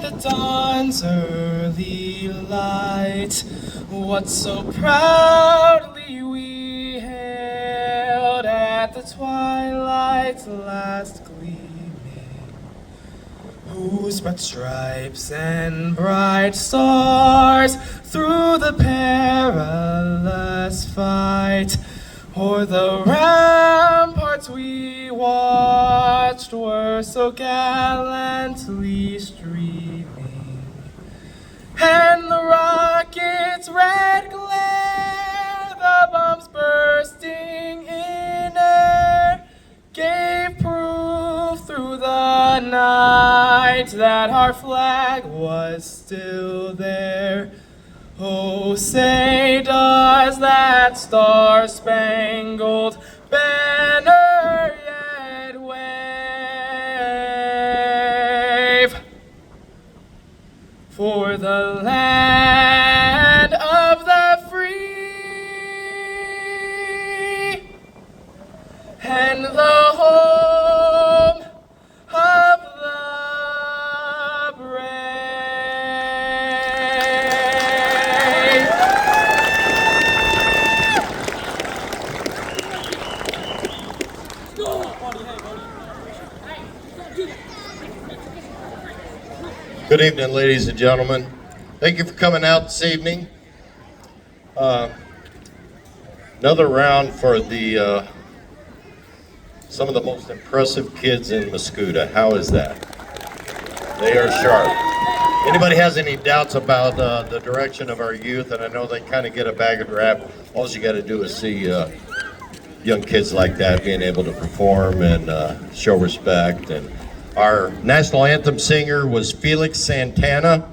the dawn's early light, what so proudly we hailed at the twilight's last gleaming, who spread stripes and bright stars through the perilous fight. O'er the ramparts we watched were so gallantly streaming, and the rocket's red glare, the bombs bursting in air, gave proof through the night that our flag was still there. Oh, say does that star-spangled banner yet wave for the land of the free and the home of the brave? Good evening, ladies and gentlemen. Thank you for coming out this evening. Another round for the some of the most impressive kids in Mascoutah. How is that? They are sharp. Anybody has any doubts about the direction of our youth, and I know they kind of get a bad rap, all you got to do is see young kids like that being able to perform and show respect. And our national anthem singer was Felix Santana,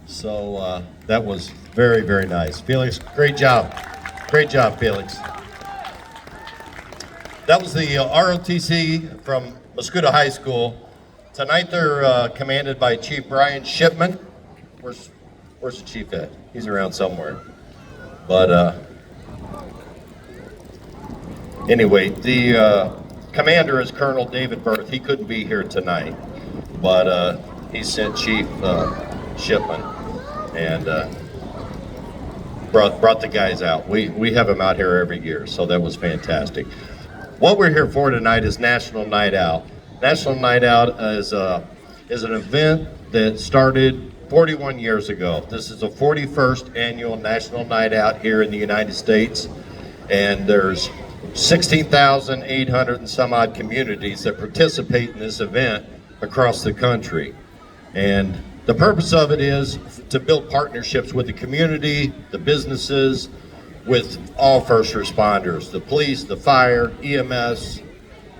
so that was very, very nice. Felix, great job. Great job, Felix. That was the ROTC from Mascoutah High School. Tonight they're commanded by Chief Brian Shipman. Where's the chief at? He's around somewhere. But anyway, the commander is Colonel David Berth. He couldn't be here tonight, but he sent Chief Shipman and brought the guys out. We have them out here every year, so that was fantastic. What we're here for tonight is National Night Out. National Night Out is an event that started 41 years ago. This is the 41st annual National Night Out here in the United States, and there's 16,800 and some odd communities that participate in this event across the country. And the purpose of it is to build partnerships with the community, the businesses, with all first responders, the police, the fire, EMS.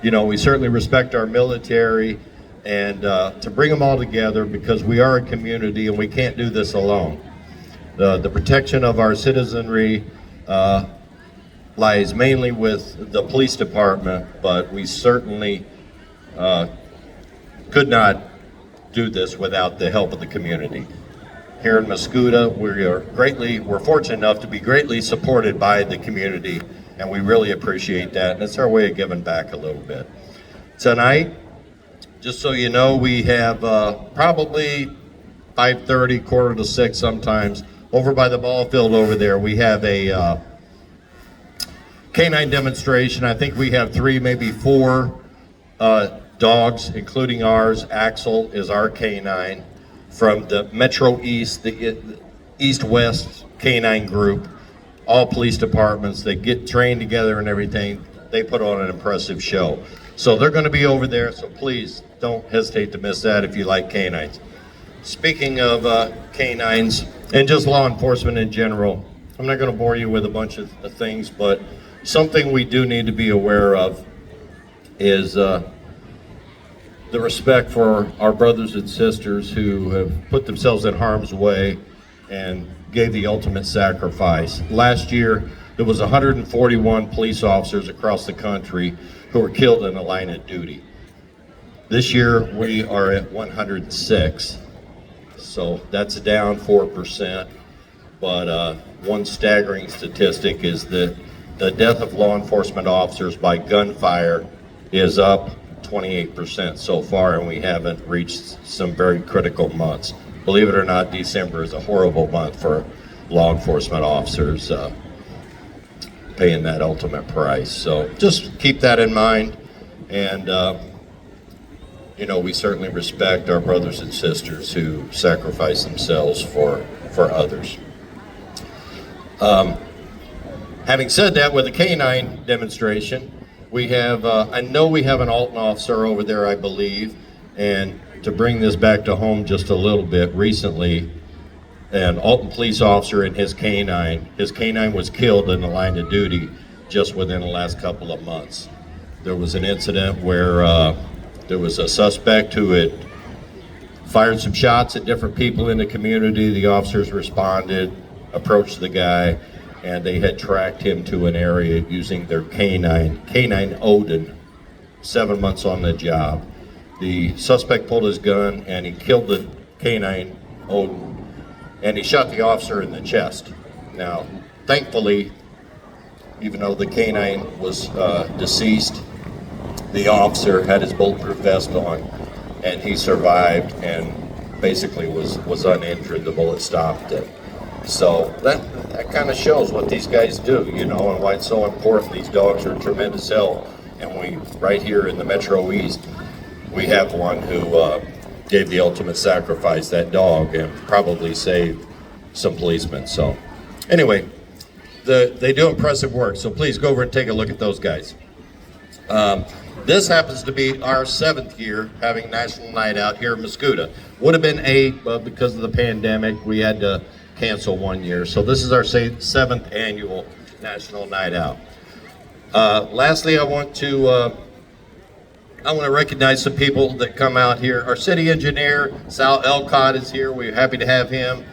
You know, we certainly respect our military, and to bring them all together because we are a community and we can't do this alone. The protection of our citizenry lies mainly with the police department, but we certainly could not do this without the help of the community. Here in Mascoutah, we're fortunate enough to be greatly supported by the community, and we really appreciate that, and it's our way of giving back a little bit. Tonight, just so you know, we have probably 5:30, 5:45 sometimes, over by the ball field over there, we have a canine demonstration. I think we have 3, maybe 4 dogs, including ours. Axel is our canine from the Metro East, the East-West canine group. All police departments, they get trained together and everything. They put on an impressive show. So they're gonna be over there, so please don't hesitate to miss that if you like canines. Speaking of canines and just law enforcement in general, I'm not gonna bore you with a bunch of things, but something we do need to be aware of is the respect for our brothers and sisters who have put themselves in harm's way and gave the ultimate sacrifice. Last year, there was 141 police officers across the country who were killed in the line of duty. This year, we are at 106. So that's down 4%. But one staggering statistic is that the death of law enforcement officers by gunfire is up 28% so far, and we haven't reached some very critical months. Believe it or not, December is a horrible month for law enforcement officers paying that ultimate price. So just keep that in mind, and we certainly respect our brothers and sisters who sacrifice themselves for others. Having said that, with the K-9 demonstration, we have, I know we have an Alton officer over there, I believe, and to bring this back to home just a little bit, recently, an Alton police officer and his K-9 was killed in the line of duty just within the last couple of months. There was an incident where there was a suspect who had fired some shots at different people in the community. The officers responded, approached the guy, and they had tracked him to an area using their K-9 Odin, 7 months on the job. The suspect pulled his gun and he killed the K-9 Odin, and he shot the officer in the chest. Now, thankfully, even though the K-9 was deceased, the officer had his bulletproof vest on, and he survived and basically was uninjured. The bullet stopped it. So that kind of shows what these guys do, and why it's so important. These dogs are tremendous help, and right here in the Metro East, we have one who gave the ultimate sacrifice, that dog, and probably saved some policemen. So anyway, they do impressive work, so please go over and take a look at those guys. This happens to be our 7th year having National Night Out here in Mascoutah. Would have been 8, but because of the pandemic, we had to cancel 1 year. So this is our 7th annual National Night Out. Lastly, I want to recognize some people that come out here. Our city engineer, Sal Elcott, is here. We're happy to have him.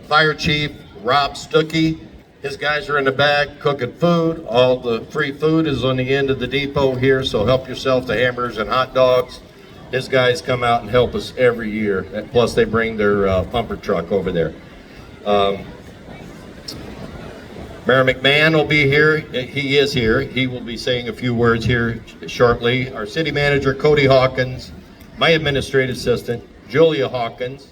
Fire Chief Rob Stuckey. His guys are in the back cooking food. All the free food is on the end of the depot here, so help yourself to hamburgers and hot dogs. His guys come out and help us every year. Plus, they bring their bumper truck over there. Mayor McMahon will be here. He is here. He will be saying a few words here shortly. Our city manager, Cody Hawkins. My administrative assistant, Julia Hawkins.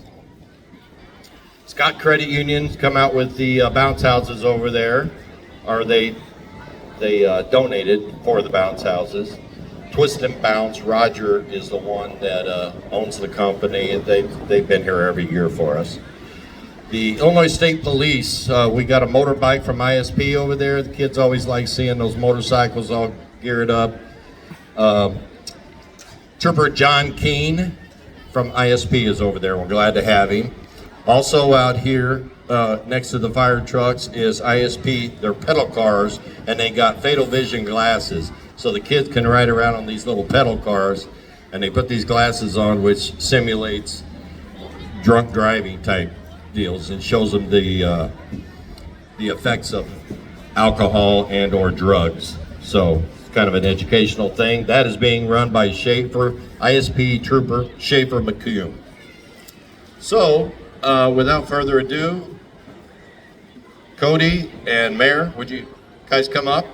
Scott Credit Union's come out with the bounce houses over there, or they donated for the bounce houses. Twist and Bounce, Roger is the one that owns the company, and they've been here every year for us. The Illinois State Police, we got a motorbike from ISP over there. The kids always like seeing those motorcycles all geared up. Trooper John Keene from ISP is over there. We're glad to have him. Also out here next to the fire trucks is ISP, their pedal cars, and they got Fatal Vision glasses. So the kids can ride around on these little pedal cars, and they put these glasses on, which simulates drunk driving type deals and shows them the effects of alcohol and or drugs. So it's kind of an educational thing. That is being run by ISP Trooper Schaefer McCune. So without further ado, Cody and Mayor, would you guys come up?